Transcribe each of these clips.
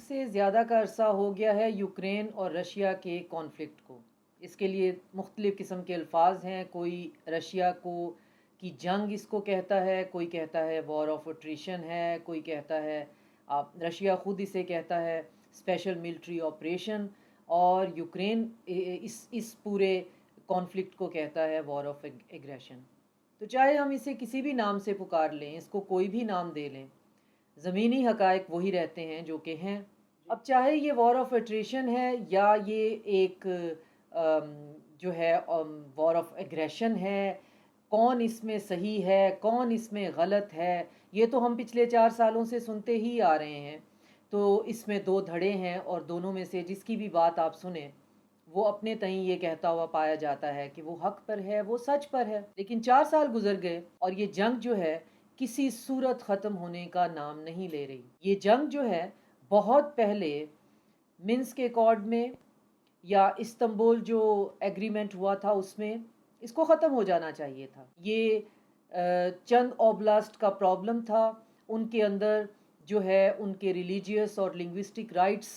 سے زیادہ کا عرصہ ہو گیا ہے یوکرین اور رشیا کے کانفلکٹ کو. اس کے لیے مختلف قسم کے الفاظ ہیں. کوئی رشیا کو کی جنگ اس کو کہتا ہے, کوئی کہتا ہے وار آف اٹریشن ہے, کوئی کہتا ہے رشیا خود اسے کہتا ہے اسپیشل ملٹری آپریشن, اور یوکرین اس پورے کانفلکٹ کو کہتا ہے وار آف ایگریشن. تو چاہے ہم اسے کسی بھی نام سے پکار لیں, اس کو کوئی بھی نام دے لیں, زمینی حقائق وہی رہتے ہیں جو کہ ہیں. اب چاہے یہ وار آف اٹریشن ہے یا یہ ایک جو ہے وار آف ایگریشن ہے, کون اس میں صحیح ہے کون اس میں غلط ہے, یہ تو ہم پچھلے 4 سالوں سے سنتے ہی آ رہے ہیں. تو اس میں 2 دھڑے ہیں اور دونوں میں سے جس کی بھی بات آپ سنیں وہ اپنے تئیں یہ کہتا ہوا پایا جاتا ہے کہ وہ حق پر ہے, وہ سچ پر ہے. لیکن 4 سال گزر گئے اور یہ جنگ جو ہے کسی صورت ختم ہونے کا نام نہیں لے رہی. یہ جنگ جو ہے بہت پہلے منسک ایکارڈ میں یا استنبول جو ایگریمنٹ ہوا تھا اس میں اس کو ختم ہو جانا چاہیے تھا. یہ چند اوبلاسٹ کا پرابلم تھا, ان کے اندر جو ہے ان کے ریلیجیس اور لنگوسٹک رائٹس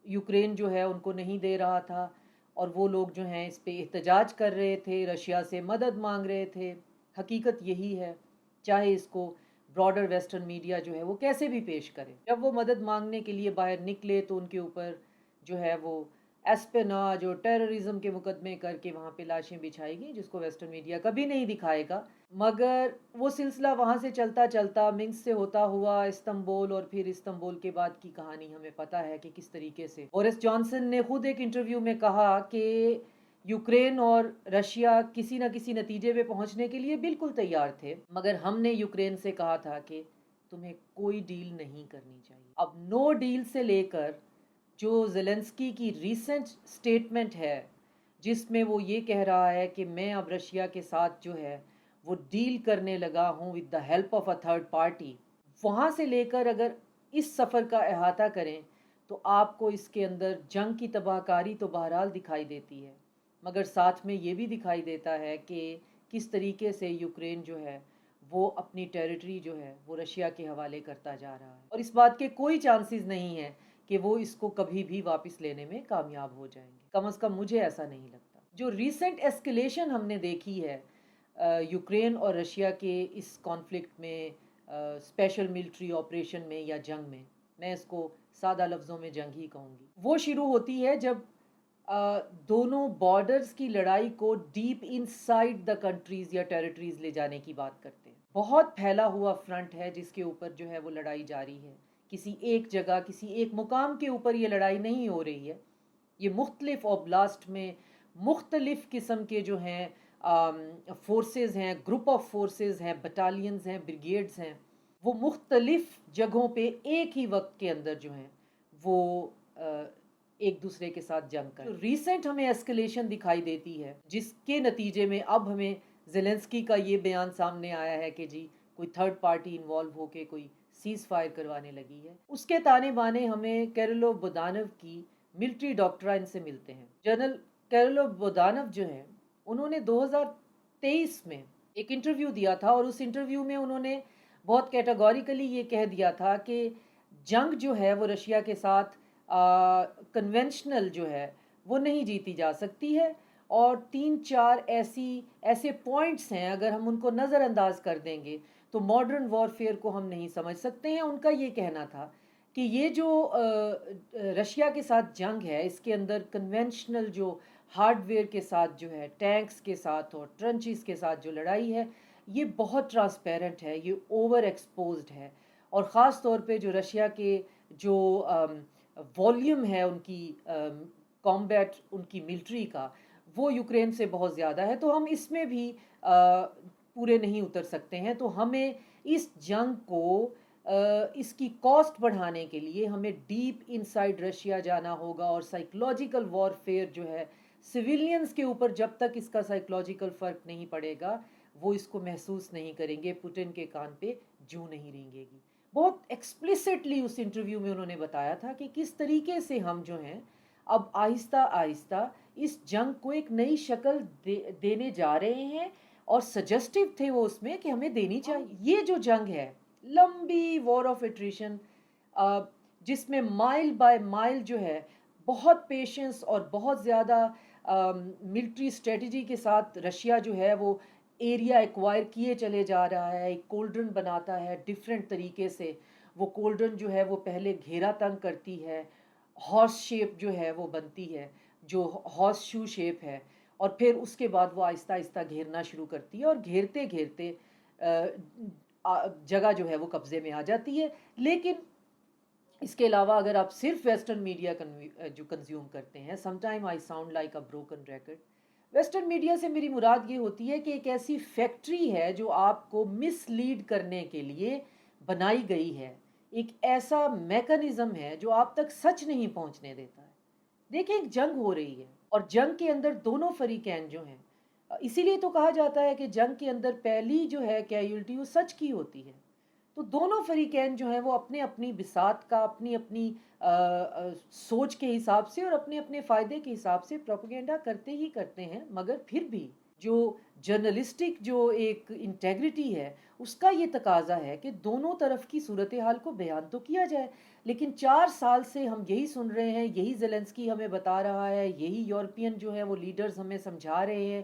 یوکرین جو ہے ان کو نہیں دے رہا تھا, اور وہ لوگ جو ہیں اس پہ احتجاج کر رہے تھے, رشیا سے مدد مانگ رہے تھے. حقیقت یہی ہے, چاہے اس کو براڈر ویسٹرن میڈیا جو ہے وہ کیسے بھی پیش کرے. جب وہ مدد مانگنے کے لیے باہر نکلے تو ان کے اوپر جو ہے وہ ایسپیناج اور ٹیررزم کے مقدمے کر کے وہاں پہ لاشیں بچھائی گئی, جس کو ویسٹرن میڈیا کبھی نہیں دکھائے گا. مگر وہ سلسلہ وہاں سے چلتا چلتا منسک سے ہوتا ہوا استنبول, اور پھر استنبول کے بعد کی کہانی ہمیں پتہ ہے کہ کس طریقے سے بورس جانسن نے خود ایک انٹرویو میں کہا کہ یوکرین اور رشیا کسی نہ کسی نتیجے پہ پہنچنے کے لیے بالکل تیار تھے, مگر ہم نے یوکرین سے کہا تھا کہ تمہیں کوئی ڈیل نہیں کرنی چاہیے. اب نو ڈیل سے لے کر جو زیلنسکی کی ریسنٹ سٹیٹمنٹ ہے جس میں وہ یہ کہہ رہا ہے کہ میں اب رشیا کے ساتھ جو ہے وہ ڈیل کرنے لگا ہوں with the help of a third party, وہاں سے لے کر اگر اس سفر کا احاطہ کریں تو آپ کو اس کے اندر جنگ کی تباہ کاری تو بہرحال دکھائی دیتی ہے, مگر ساتھ میں یہ بھی دکھائی دیتا ہے کہ کس طریقے سے یوکرین جو ہے وہ اپنی ٹیریٹری جو ہے وہ رشیا کے حوالے کرتا جا رہا ہے, اور اس بات کے کوئی چانسز نہیں ہیں کہ وہ اس کو کبھی بھی واپس لینے میں کامیاب ہو جائیں گے. کم از کم مجھے ایسا نہیں لگتا. جو ریسنٹ ایسکیلیشن ہم نے دیکھی ہے یوکرین اور رشیا کے اس کانفلکٹ میں, اسپیشل ملٹری آپریشن میں یا جنگ میں اس کو سادہ لفظوں میں جنگ ہی کہوں گی, وہ شروع ہوتی ہے جب دونوں بارڈرز کی لڑائی کو ڈیپ انسائیڈ دا کنٹریز یا ٹیریٹریز لے جانے کی بات کرتے ہیں. بہت پھیلا ہوا فرنٹ ہے جس کے اوپر جو ہے وہ لڑائی جاری ہے, کسی ایک جگہ کسی ایک مقام کے اوپر یہ لڑائی نہیں ہو رہی ہے. یہ مختلف اوبلاسٹ میں مختلف قسم کے جو ہیں فورسز ہیں, گروپ آف فورسز ہیں, بٹالینز ہیں, بریگیڈز ہیں, وہ مختلف جگہوں پہ ایک ہی وقت کے اندر جو ہیں وہ ایک دوسرے کے ساتھ جنگ کریں. ریسنٹ ہمیں ایسکیلیشن دکھائی دیتی ہے جس کے نتیجے میں اب ہمیں زیلنسکی کا یہ بیان سامنے آیا ہے کہ جی کوئی تھرڈ پارٹی انوالو ہو کے کوئی سیز فائر کروانے لگی ہے. اس کے تانے بانے ہمیں کیرلو بودانو کی ملٹری ڈاکٹرائن سے ملتے ہیں. جنرل کیرلو بودانو جو ہیں انہوں نے 2023 میں ایک انٹرویو دیا تھا, اور اس انٹرویو میں انہوں نے بہت کیٹاگوریکلی یہ کہہ دیا تھا کہ جنگ جو ہے وہ رشیا کے ساتھ کنونشنل جو ہے وہ نہیں جیتی جا سکتی ہے, اور 3-4 ایسے پوائنٹس ہیں اگر ہم ان کو نظر انداز کر دیں گے تو ماڈرن وارفیئر کو ہم نہیں سمجھ سکتے ہیں. ان کا یہ کہنا تھا کہ یہ جو رشیا کے ساتھ جنگ ہے اس کے اندر کنونشنل جو ہارڈ ویئر کے ساتھ جو ہے, ٹینکس کے ساتھ اور ٹرنچز کے ساتھ جو لڑائی ہے یہ بہت ٹرانسپیرنٹ ہے, یہ اوور ایکسپوزڈ ہے, اور خاص طور پہ جو رشیا کے جو والیوم ہے ان کی کامبیٹ ان کی ملٹری کا وہ یوکرین سے بہت زیادہ ہے. تو ہم اس میں بھی پورے نہیں اتر سکتے ہیں. تو ہمیں اس جنگ کو اس کی کاسٹ بڑھانے کے لیے ہمیں ڈیپ انسائیڈ رشیا جانا ہوگا, اور سائیکلوجیکل وارفیئر جو ہے سویلینز کے اوپر جب تک اس کا سائیکلوجیکل فرق نہیں پڑے گا وہ اس کو محسوس نہیں کریں گے, پوٹن کے کان پہ جوں نہیں رینگے گی. بہت ایکسپلیسٹلی اس انٹرویو میں انہوں نے بتایا تھا کہ کس طریقے سے ہم جو ہیں اب آہستہ آہستہ اس جنگ کو ایک نئی شکل دینے جا رہے ہیں, اور سجسٹیو تھے وہ اس میں کہ ہمیں دینی چاہیے. یہ جو جنگ ہے لمبی وار آف ایٹریشن جس میں مائل بائی مائل جو ہے بہت پیشنس اور بہت زیادہ ملٹری اسٹریٹجی کے ساتھ رشیا جو ہے وہ ایریا ایکوائر کیے چلے جا رہا ہے. ایک کولڈرن بناتا ہے ڈیفرنٹ طریقے سے. وہ کولڈرن جو ہے وہ پہلے گھیرا تنگ کرتی ہے, ہارس شیپ جو ہے وہ بنتی ہے, جو ہارس شو شیپ ہے, اور پھر اس کے بعد وہ آہستہ آہستہ گھیرنا شروع کرتی ہے, اور گھیرتے گھیرتے جگہ جو ہے وہ قبضے میں آ جاتی ہے. لیکن اس کے علاوہ اگر آپ صرف ویسٹرن میڈیا جو کنزیوم کرتے ہیں, some time I sound like a broken record. Western media سے میری مراد یہ ہوتی ہے کہ ایک ایسی فیکٹری ہے جو آپ کو مس لیڈ کرنے کے لیے بنائی گئی ہے, ایک ایسا میکانزم ہے جو آپ تک سچ نہیں پہنچنے دیتا ہے. دیکھیں ایک جنگ ہو رہی ہے اور جنگ کے اندر دونوں فریقین جو ہیں, اسی لیے تو کہا جاتا ہے کہ جنگ کے اندر پہلی جو ہے کیجولٹی وہ سچ کی ہوتی ہے. تو دونوں فریقین جو ہیں وہ اپنے اپنی بساط کا, اپنی اپنی سوچ کے حساب سے اور اپنے اپنے فائدے کے حساب سے پروپیگنڈا کرتے ہی کرتے ہیں. مگر پھر بھی جو جرنلسٹک جو ایک انٹیگریٹی ہے اس کا یہ تقاضا ہے کہ دونوں طرف کی صورتحال کو بیان تو کیا جائے. لیکن 4 سال سے ہم یہی سن رہے ہیں, یہی زیلنسکی ہمیں بتا رہا ہے, یہی یورپین جو ہے وہ لیڈرز ہمیں سمجھا رہے ہیں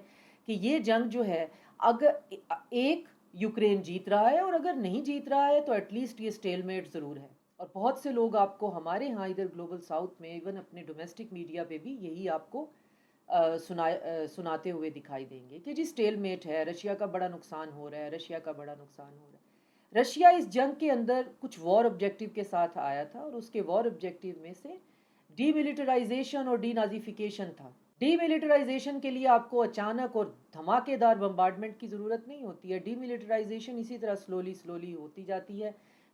کہ یہ جنگ جو ہے اگر ایک یوکرین جیت رہا ہے, اور اگر نہیں جیت رہا ہے تو ایٹ لیسٹ یہ سٹیل میٹ ضرور ہے. اور بہت سے لوگ آپ کو ہمارے ہاں ادھر گلوبل ساؤتھ میں ایون اپنے ڈومیسٹک میڈیا پہ بھی یہی آپ کو سناتے ہوئے دکھائی دیں گے کہ جی سٹیل میٹ ہے, رشیا کا بڑا نقصان ہو رہا ہے, رشیا کا بڑا نقصان ہو رہا ہے. رشیا اس جنگ کے اندر کچھ وار آبجیکٹیو کے ساتھ آیا تھا, اور اس کے وار آبجیکٹیو میں سے ڈی ملیٹرائزیشن اور ڈی نازیفیکیشن تھا. ڈی ملیٹرائزیشن کے لیے آپ کو اچانک اور دھماکے دار بمبارڈمنٹ کی ضرورت نہیں ہوتی ہے. ڈی ملیٹرائزیشن اسی طرح سلولی ہوتی جاتی ہے.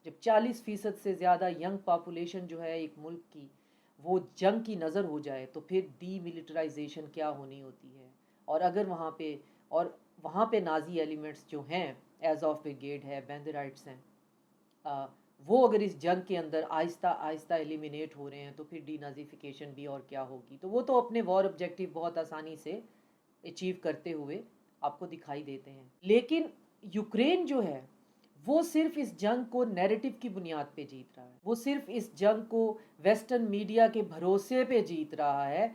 جب 40% سے زیادہ ینگ پاپولیشن جو ہے ایک ملک کی وہ جنگ کی نظر ہو جائے تو پھر ڈی ملیٹرائزیشن کیا ہونی ہوتی ہے. اور اگر وہاں پہ نازی ایلیمنٹس جو ہیں, ایز آف بریگیڈ ہے, بیندرائٹس ہیں, وہ اگر اس جنگ کے اندر آہستہ آہستہ ایلیمینیٹ ہو رہے ہیں تو پھر ڈی نازیفیکیشن بھی اور کیا ہوگی. تو وہ تو اپنے وار آبجیکٹیو بہت آسانی سے اچیو کرتے ہوئے آپ کو دکھائی دیتے ہیں. لیکن یوکرین جو ہے وہ صرف اس جنگ کو نیریٹو کی بنیاد پہ جیت رہا ہے, وہ صرف اس جنگ کو ویسٹرن میڈیا کے بھروسے پہ جیت رہا ہے,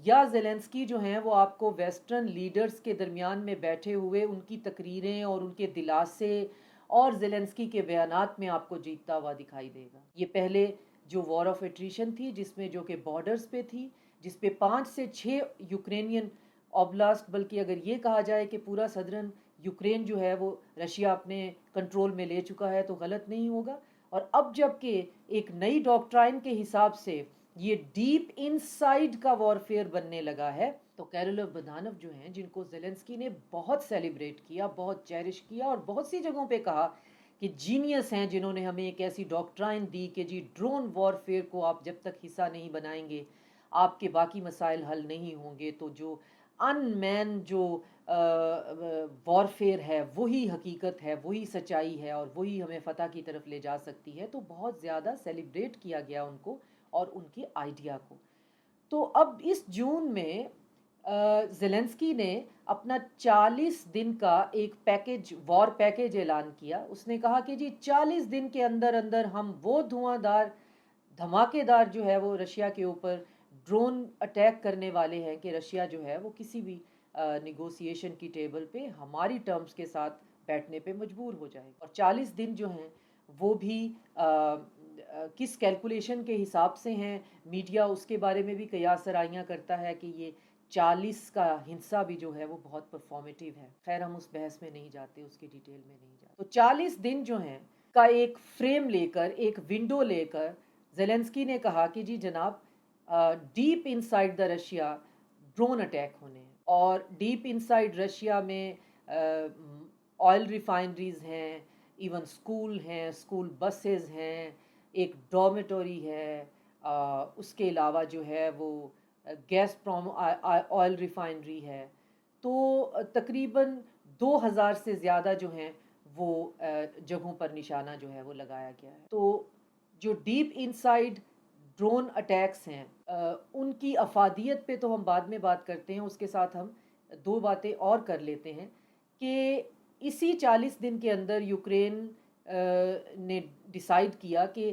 یا زیلنسکی جو ہیں وہ آپ کو ویسٹرن لیڈرز کے درمیان میں بیٹھے ہوئے ان کی تقریریں اور ان کے دلاسے اور زیلنسکی کے بیانات میں آپ کو جیتتا ہوا دکھائی دے گا. یہ پہلے جو وار آف ایٹریشن تھی جس میں جو کہ بارڈرز پہ تھی, جس پہ 5 سے 6 یوکرینین اوبلاسٹ, بلکہ اگر یہ کہا جائے کہ پورا صدرن یوکرین جو ہے وہ رشیا اپنے کنٹرول میں لے چکا ہے تو غلط نہیں ہوگا. اور اب جب کہ ایک نئی ڈاکٹرائن کے حساب سے یہ ڈیپ انسائیڈ کا وارفیئر بننے لگا ہے, تو کیرولو بدانو جو ہیں جن کو زیلنسکی نے بہت سیلیبریٹ کیا, بہت چیرش کیا اور بہت سی جگہوں پہ کہا کہ جینیس ہیں جنہوں نے ہمیں ایک ایسی ڈاکٹرائن دی کہ جی ڈرون وارفیئر کو آپ جب تک حصہ نہیں بنائیں گے آپ کے باقی مسائل حل نہیں ہوں گے. تو جو ان مین جو وارفیئر ہے وہی حقیقت ہے, وہی سچائی ہے, اور وہی ہمیں فتح کی طرف لے جا سکتی ہے. تو بہت زیادہ سیلیبریٹ کیا گیا ان کو اور ان کی آئیڈیا کو. تو اب اس جون میں زیلنسکی نے اپنا 40 دن کا ایک وار پیکیج اعلان کیا. اس نے کہا کہ جی 40 دن کے اندر اندر ہم وہ دھواں دار دھماکے دار جو ہے وہ رشیا کے اوپر ڈرون اٹیک کرنے والے ہیں کہ رشیا جو ہے وہ کسی بھی نیگوسیشن کی ٹیبل پہ ہماری ٹرمز کے ساتھ بیٹھنے پہ مجبور ہو جائے. اور 40 دن جو ہیں وہ بھی کس کیلکولیشن کے حساب سے ہیں, میڈیا اس کے بارے میں بھی قیاس سرائیاں کرتا ہے کہ یہ 40 کا ہنسا بھی جو ہے وہ بہت پرفارمیٹیو ہے. خیر ہم اس بحث میں نہیں جاتے, اس کی ڈیٹیل میں نہیں جاتے. تو 40 دن جو ہیں کا ایک فریم لے کر, ایک ونڈو لے کر زیلنسکی نے کہا کہ جی جناب deep inside the Russia drone attack ہونے ہیں. اور ڈیپ انسائیڈ رشیا میں آئل ریفائنریز ہیں, ایون سکول ہیں, سکول بسز ہیں, ایک ڈارمیٹوری ہے, اس کے علاوہ جو ہے وہ گیس آئل ریفائنری ہے. تو تقریباً 2000 سے زیادہ جو ہیں وہ جگہوں پر نشانہ جو ہے وہ لگایا گیا ہے. تو جو ڈیپ انسائیڈ ڈرون اٹیکس ہیں ان کی افادیت پہ تو ہم بعد میں بات کرتے ہیں, اس کے ساتھ ہم 2 باتیں اور کر لیتے ہیں کہ اسی 40 دن کے اندر یوکرین نے ڈیسائیڈ کیا کہ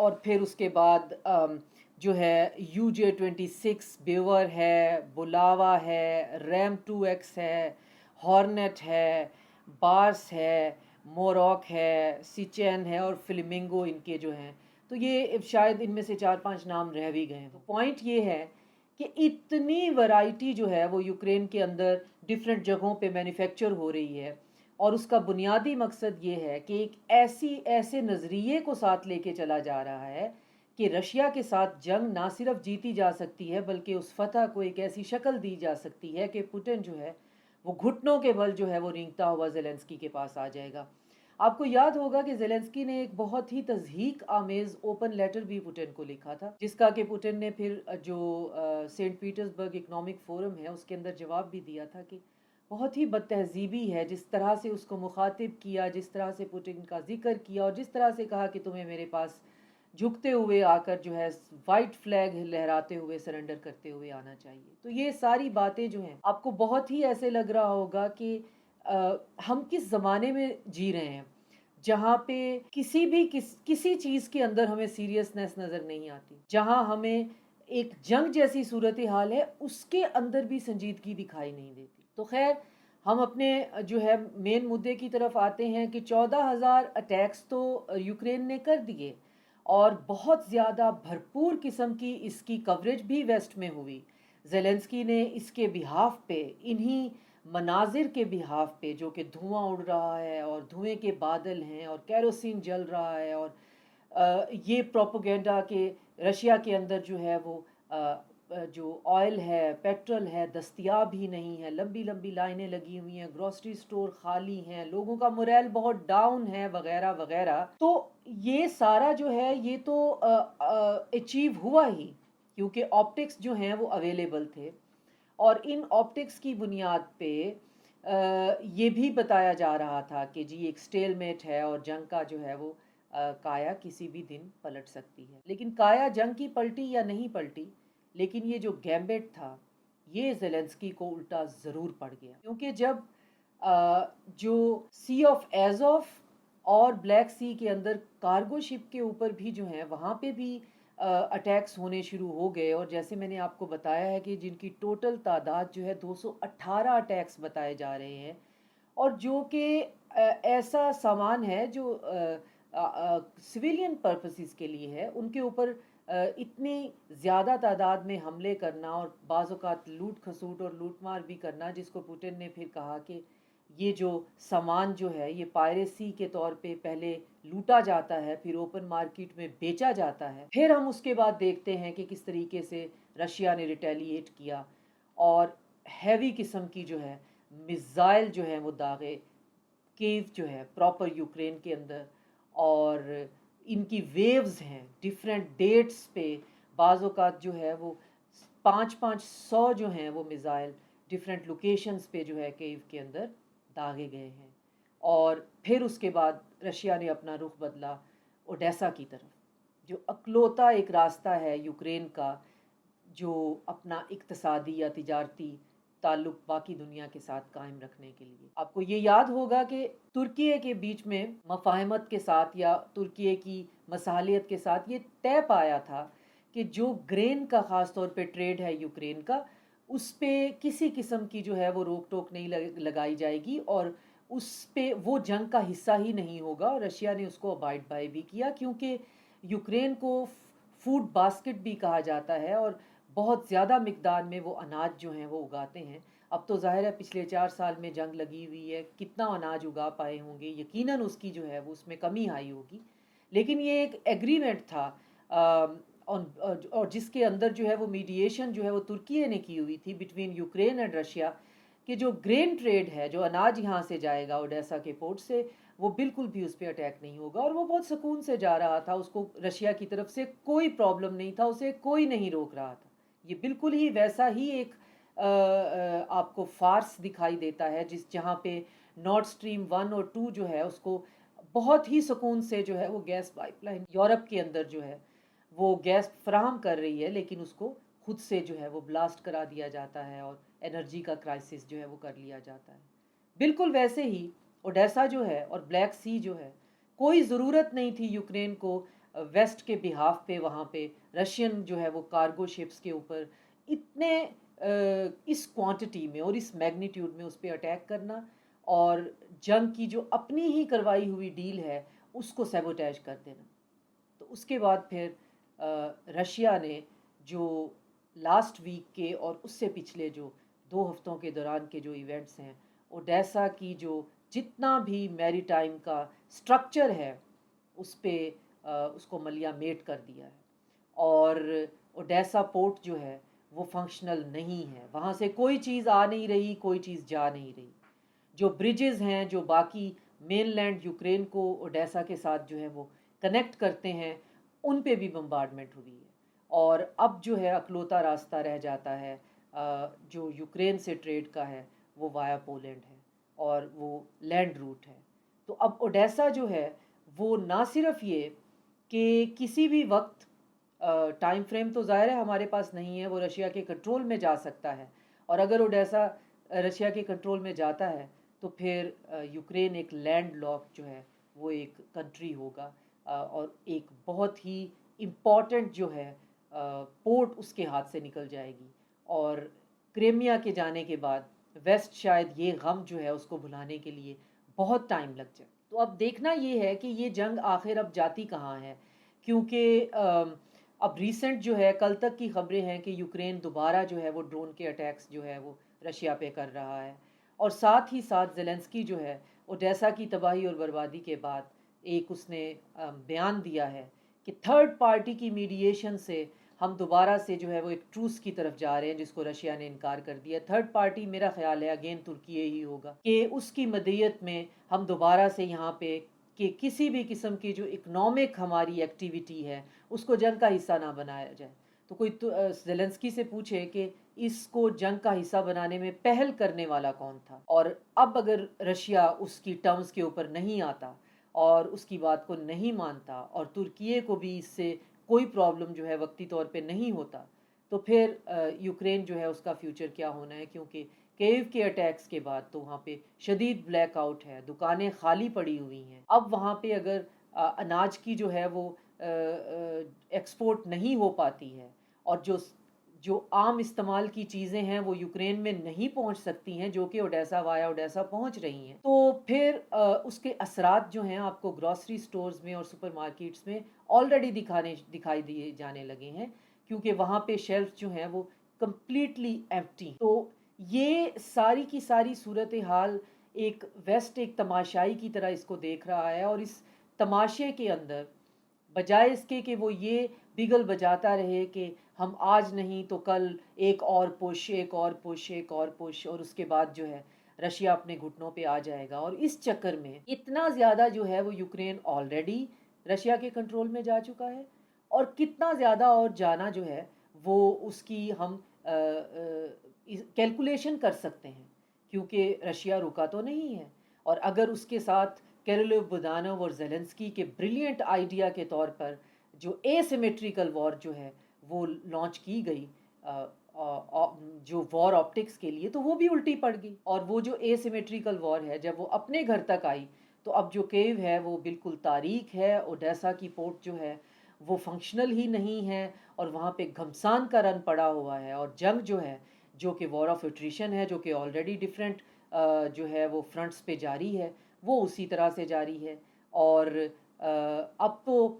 اور پھر اس کے بعد جو ہے UJ-26 بیور ہے، بلاوا ہے، ریم 2X ہے، ہارنٹ ہے، بارس ہے، موروک ہے، سیچین ہے اور فلیمنگو ان کے جو ہیں. تو یہ شاید ان میں سے 4-5 نام رہ بھی گئے ہیں. تو پوائنٹ یہ ہے کہ اتنی ورائٹی جو ہے وہ یوکرین کے اندر ڈفرینٹ جگہوں پہ مینوفیکچر ہو رہی ہے، اور اس کا بنیادی مقصد یہ ہے کہ ایک ایسے نظریے کو ساتھ لے کے چلا جا رہا ہے کہ رشیا کے ساتھ جنگ نہ صرف جیتی جا سکتی ہے بلکہ اس فتح کو ایک ایسی شکل دی جا سکتی ہے کہ پوٹن جو ہے وہ گھٹنوں کے بل جو ہے وہ رینگتا ہوا زیلنسکی کے پاس آ جائے گا. آپ کو یاد ہوگا کہ زیلنسکی نے ایک بہت ہی تضحیک آمیز اوپن لیٹر بھی پوٹن کو لکھا تھا، جس کا کہ پوٹن نے پھر جو سینٹ پیٹرزبرگ اکنامک فورم ہے اس کے اندر جواب بھی دیا تھا کہ بہت ہی بد تہذیبی ہے جس طرح سے اس کو مخاطب کیا، جس طرح سے پوٹن کا ذکر کیا اور جس طرح سے کہا کہ تمہیں میرے پاس جھکتے ہوئے آ کر جو ہے وائٹ فلیگ لہراتے ہوئے سرنڈر کرتے ہوئے آنا چاہیے. تو یہ ساری باتیں جو ہیں آپ کو بہت ہی ایسے لگ رہا ہوگا کہ ہم کس زمانے میں جی رہے ہیں جہاں پہ کسی چیز کے اندر ہمیں سیریسنس نظر نہیں آتی، جہاں ہمیں ایک جنگ جیسی صورتحال ہے اس کے اندر بھی سنجیدگی دکھائی نہیں دیتی. تو خیر ہم اپنے جو ہے مین مدعے کی طرف آتے ہیں کہ 14,000 اٹیکس تو یوکرین نے کر دیے اور بہت زیادہ بھرپور قسم کی اس کی کوریج بھی ویسٹ میں ہوئی. زیلنسکی نے اس کے بہاف پہ، انہی مناظر کے بہاف پہ جو کہ دھواں اڑ رہا ہے اور دھوئیں کے بادل ہیں اور کیروسین جل رہا ہے اور یہ پروپیگنڈا کہ رشیا کے اندر جو ہے وہ جو آئل ہے، پیٹرول ہے، دستیاب ہی نہیں ہے، لمبی لمبی لائنیں لگی ہوئی ہیں، گروسری سٹور خالی ہیں، لوگوں کا موریل بہت ڈاؤن ہے وغیرہ وغیرہ. تو یہ سارا جو ہے یہ تو اچیو ہوا ہی کیونکہ آپٹکس جو ہیں وہ اویلیبل تھے، اور ان آپٹکس کی بنیاد پہ یہ بھی بتایا جا رہا تھا کہ جی ایک سٹیل میٹ ہے اور جنگ کا جو ہے وہ کایا کسی بھی دن پلٹ سکتی ہے. لیکن کایا جنگ کی پلٹی یا نہیں پلٹی، لیکن یہ جو گیمبٹ تھا یہ زیلنسکی کو الٹا ضرور پڑ گیا، کیونکہ جب جو سی آف ایزوف اور بلیک سی کے اندر کارگو شپ کے اوپر بھی جو ہیں وہاں پہ بھی اٹیکس ہونے شروع ہو گئے، اور جیسے میں نے آپ کو بتایا ہے کہ جن کی ٹوٹل تعداد جو ہے 218 اٹیکس بتائے جا رہے ہیں، اور جو کہ ایسا سامان ہے جو سویلین پرپسز کے لیے ہے، ان کے اوپر اتنی زیادہ تعداد میں حملے کرنا اور بعض اوقات لوٹ کھسوٹ اور لوٹ مار بھی کرنا، جس کو پوٹن نے پھر کہا کہ یہ جو سامان جو ہے یہ پائریسی کے طور پہ پہلے لوٹا جاتا ہے، پھر اوپن مارکیٹ میں بیچا جاتا ہے. پھر ہم اس کے بعد دیکھتے ہیں کہ کس طریقے سے رشیا نے ریٹیلیٹ کیا اور ہیوی قسم کی جو ہے میزائل جو ہے وہ داغے کیو جو ہے پراپر یوکرین کے اندر، اور ان کی ویوز ہیں ڈیفرنٹ ڈیٹس پہ، بعض اوقات جو ہے وہ 500 جو ہیں وہ میزائل ڈیفرنٹ لوکیشنز پہ جو ہے کیو کے اندر داغے گئے ہیں. اور پھر اس کے بعد رشیا نے اپنا رخ بدلا اوڈیسا کی طرف، جو اکلوتا ایک راستہ ہے یوکرین کا جو اپنا اقتصادی یا تجارتی تعلق باقی دنیا کے ساتھ قائم رکھنے کے لیے. آپ کو یہ یاد ہوگا کہ ترکیے کے بیچ میں مفاہمت کے ساتھ یا ترکیے کی مصالحت کے ساتھ یہ طے پایا تھا کہ جو گرین کا خاص طور پہ ٹریڈ ہے یوکرین کا، اس پہ کسی قسم کی جو ہے وہ روک ٹوک نہیں لگائی جائے گی اور اس پہ وہ جنگ کا حصہ ہی نہیں ہوگا. اور رشیا نے اس کو ابائڈ بائی بھی کیا، کیونکہ یوکرین کو فوڈ باسکٹ بھی کہا جاتا ہے اور بہت زیادہ مقدار میں وہ اناج جو ہیں وہ اگاتے ہیں. اب تو ظاہر ہے پچھلے 4 سال میں جنگ لگی ہوئی ہے، کتنا اناج اگا پائے ہوں گے، یقیناً اس کی جو ہے وہ اس میں کمی آئی ہوگی. لیکن یہ ایک ایگریمنٹ تھا اور جس کے اندر جو ہے وہ میڈیشن جو ہے وہ ترکیے نے کی ہوئی تھی بٹوین یوکرین اینڈ رشیا، کہ جو گرین ٹریڈ ہے، جو اناج یہاں سے جائے گا اوڈیسا کے پورٹ سے، وہ بالکل بھی اس پہ اٹیک نہیں ہوگا. اور وہ بہت سکون سے جا رہا تھا، اس کو رشیا کی طرف سے کوئی پرابلم نہیں تھا، اسے کوئی نہیں روک رہا تھا. یہ بالکل ہی ویسا ہی ایک آپ کو فارس دکھائی دیتا ہے جہاں پہ نارڈ سٹریم 1 اور 2 جو ہے اس کو بہت ہی سکون سے جو ہے وہ گیس پائپ لائن یورپ کے اندر جو ہے وہ گیس فراہم کر رہی ہے، لیکن اس کو خود سے جو ہے وہ بلاسٹ کرا دیا جاتا ہے اور انرجی کا کرائسس جو ہے وہ کر لیا جاتا ہے. بالکل ویسے ہی اوڈیسا جو ہے اور بلیک سی جو ہے، کوئی ضرورت نہیں تھی یوکرین کو ویسٹ کے بہاف پہ وہاں پہ رشین جو ہے وہ کارگو شپس کے اوپر اتنے اس کوانٹٹی میں اور اس میگنیٹیوڈ میں اس پہ اٹیک کرنا اور جنگ کی جو اپنی ہی کروائی ہوئی ڈیل ہے اس کو سیبوٹیج کر دینا. تو اس کے بعد پھر رشیا نے جو لاسٹ ویک کے اور اس سے پچھلے جو 2 ہفتوں کے دوران کے جو ایونٹس ہیں، اوڈیسا کی جو جتنا بھی میری ٹائم کا سٹرکچر ہے اس پہ اس کو ملیا میٹ کر دیا ہے. اور اوڈیسا پورٹ جو ہے وہ فنکشنل نہیں ہے، وہاں سے کوئی چیز آ نہیں رہی، کوئی چیز جا نہیں رہی. جو بریجز ہیں جو باقی مین لینڈ یوکرین کو اوڈیسا کے ساتھ جو ہے وہ کنیکٹ کرتے ہیں، ان پہ بھی بمبارڈمنٹ ہوئی ہے. اور اب جو ہے اکلوتا راستہ رہ جاتا ہے جو یوکرین سے ٹریڈ کا ہے وہ وایا پولینڈ ہے اور وہ لینڈ روٹ ہے. تو اب اوڈیسا جو ہے وہ نہ صرف یہ کہ کسی بھی وقت ٹائم فریم تو ظاہر ہے ہمارے پاس نہیں ہے، وہ رشیا کے کنٹرول میں جا سکتا ہے، اور اگر اوڈیسا رشیا کے کنٹرول میں جاتا ہے تو پھر یوکرین ایک لینڈ لاک جو ہے وہ ایک کنٹری ہوگا اور ایک بہت ہی امپورٹنٹ جو ہے پورٹ اس کے ہاتھ سے نکل جائے گی. اور کریمیا کے جانے کے بعد ویسٹ شاید یہ غم جو ہے اس کو بھلانے کے لیے بہت ٹائم لگ جائے. تو اب دیکھنا یہ ہے کہ یہ جنگ آخر اب جاتی کہاں ہے، کیونکہ اب ریسنٹ جو ہے کل تک کی خبریں ہیں کہ یوکرین دوبارہ جو ہے وہ ڈرون کے اٹیکس جو ہے وہ رشیا پہ کر رہا ہے. اور ساتھ ہی ساتھ زیلنسکی جو ہے اوڈیسا کی تباہی اور بربادی کے بعد ایک اس نے بیان دیا ہے کہ تھرڈ پارٹی کی میڈییشن سے ہم دوبارہ سے جو ہے وہ ایک ٹروس کی طرف جا رہے ہیں، جس کو رشیا نے انکار کر دیا. تھرڈ پارٹی میرا خیال ہے اگین ترکی ہی ہوگا کہ اس کی مدیت میں ہم دوبارہ سے یہاں پہ کہ کسی بھی قسم کی جو اکنامک ہماری ایکٹیویٹی ہے اس کو جنگ کا حصہ نہ بنایا جائے. تو کوئی زیلنسکی سے پوچھے کہ اس کو جنگ کا حصہ بنانے میں پہل کرنے والا کون تھا، اور اب اگر رشیا اس کی ٹرمز کے اوپر نہیں آتا اور اس کی بات کو نہیں مانتا اور ترکیے کو بھی اس سے کوئی پرابلم جو ہے وقتی طور پہ نہیں ہوتا، تو پھر یوکرین جو ہے اس کا فیوچر کیا ہونا ہے. کیونکہ کیو کے اٹیکس کے بعد تو وہاں پہ شدید بلیک آؤٹ ہے، دکانیں خالی پڑی ہوئی ہیں. اب وہاں پہ اگر اناج کی جو ہے وہ ایکسپورٹ نہیں ہو پاتی ہے اور جو عام استعمال کی چیزیں ہیں وہ یوکرین میں نہیں پہنچ سکتی ہیں جو کہ اوڈیسا وایا اوڈیسا پہنچ رہی ہیں، تو پھر اس کے اثرات جو ہیں آپ کو گروسری سٹورز میں اور سپر مارکیٹس میں آلریڈی دکھائی دیے جانے لگے ہیں، کیونکہ وہاں پہ شیلف جو ہیں وہ کمپلیٹلی ایمپٹی. تو یہ ساری کی ساری صورتحال ایک ویسٹ ایک تماشائی کی طرح اس کو دیکھ رہا ہے، اور اس تماشے کے اندر بجائے اس کے کہ وہ یہ بگل بجاتا رہے کہ ہم آج نہیں تو کل ایک اور پش ایک اور پش ایک اور پش، اور اس کے بعد جو ہے رشیا اپنے گھٹنوں پہ آ جائے گا. اور اس چکر میں اتنا زیادہ جو ہے وہ یوکرین آلریڈی رشیا کے کنٹرول میں جا چکا ہے، اور کتنا زیادہ اور جانا جو ہے وہ اس کی ہم کیلکولیشن کر سکتے ہیں، کیونکہ رشیا رکا تو نہیں ہے. اور اگر اس کے ساتھ کیرلو بودانو اور زیلنسکی کے بریلینٹ آئیڈیا کے طور پر جو اے سیمیٹریکل وار جو ہے وہ لانچ کی گئی جو وار آپٹکس کے لیے، تو وہ بھی الٹی پڑ گئی. اور وہ جو اے سیمیٹریکل وار ہے جب وہ اپنے گھر تک آئی تو اب جو کیو ہے وہ بالکل تاریک ہے، اوڈیسا کی پورٹ جو ہے وہ فنکشنل ہی نہیں ہے، اور وہاں پہ گھمسان کا رن پڑا ہوا ہے. اور جنگ جو ہے جو کہ وار آف ایٹریشن ہے، جو کہ آلریڈی ڈفرینٹ جو ہے وہ فرنٹس پہ جاری ہے، وہ اسی طرح سے جاری ہے. اور اب تو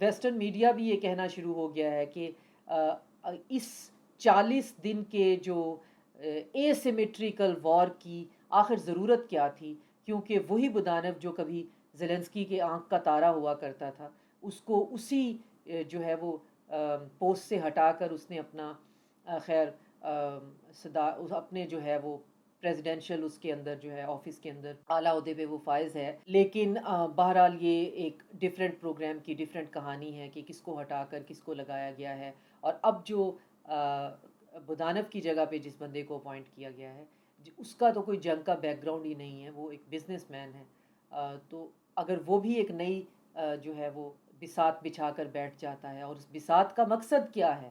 ویسٹرن میڈیا بھی یہ کہنا شروع ہو گیا ہے کہ اس 40 دن کے جو اے سیمیٹریکل وار کی آخر ضرورت کیا تھی، کیونکہ وہی بدانو جو کبھی زیلنسکی کے آنکھ کا تارا ہوا کرتا تھا اس کو اسی جو ہے وہ پوسٹ سے ہٹا کر اس نے اپنا خیر اپنے جو ہے وہ پریزیڈینشل اس کے اندر جو ہے آفس کے اندر اعلیٰ عہدے پہ وہ فائز ہے. لیکن بہرحال یہ ایک ڈیفرنٹ پروگرام کی ڈیفرنٹ کہانی ہے کہ کس کو ہٹا کر کس کو لگایا گیا ہے. اور اب جو بودانو کی جگہ پہ جس بندے کو اپوائنٹ کیا گیا ہے اس کا تو کوئی جنگ کا بیک گراؤنڈ ہی نہیں ہے، وہ ایک بزنس مین ہے. تو اگر وہ بھی ایک نئی جو ہے وہ بساط بچھا کر بیٹھ جاتا ہے، اور اس بساط کا مقصد کیا ہے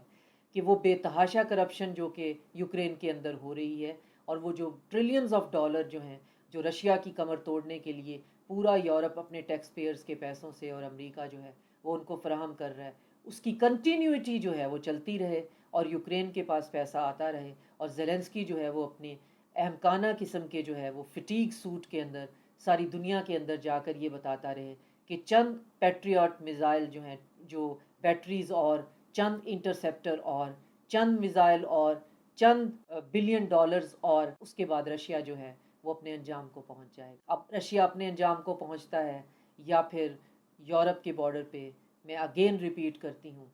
کہ وہ بے تحاشا کرپشن جو کہ یوکرین کے اندر ہو رہی ہے، اور وہ جو ٹریلینز آف ڈالر جو ہیں جو رشیا کی کمر توڑنے کے لیے پورا یورپ اپنے ٹیکس پیئرز کے پیسوں سے اور امریکہ جو ہے وہ ان کو فراہم کر رہا ہے، اس کی کنٹینیوٹی جو ہے وہ چلتی رہے اور یوکرین کے پاس پیسہ آتا رہے، اور زیلنسکی جو ہے وہ اپنے احمقانہ قسم کے جو ہے وہ فٹیگ سوٹ کے اندر ساری دنیا کے اندر جا کر یہ بتاتا رہے کہ چند پیٹریاٹ میزائل جو ہیں، جو بیٹریز اور چند انٹرسیپٹر اور چند میزائل اور چند بلین ڈالرز، اور اس کے بعد رشیا جو ہے وہ اپنے انجام کو پہنچ جائے گا۔ اب رشیا اپنے انجام کو پہنچتا ہے یا پھر یورپ کے بارڈر پہ، میں اگین ریپیٹ کرتی ہوں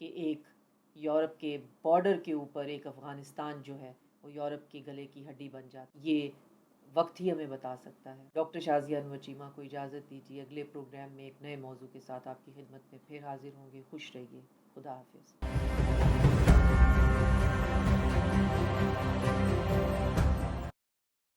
کہ ایک یورپ کے بارڈر کے اوپر ایک افغانستان جو ہے وہ یورپ کے گلے کی ہڈی بن جاتا، یہ وقت ہی ہمیں بتا سکتا ہے۔ ڈاکٹر شازیہ انور چیمہ کو اجازت دیجیے، اگلے پروگرام میں ایک نئے موضوع کے ساتھ آپ کی خدمت میں پھر حاضر ہوں گے۔ خوش رہیے، خدا حافظ۔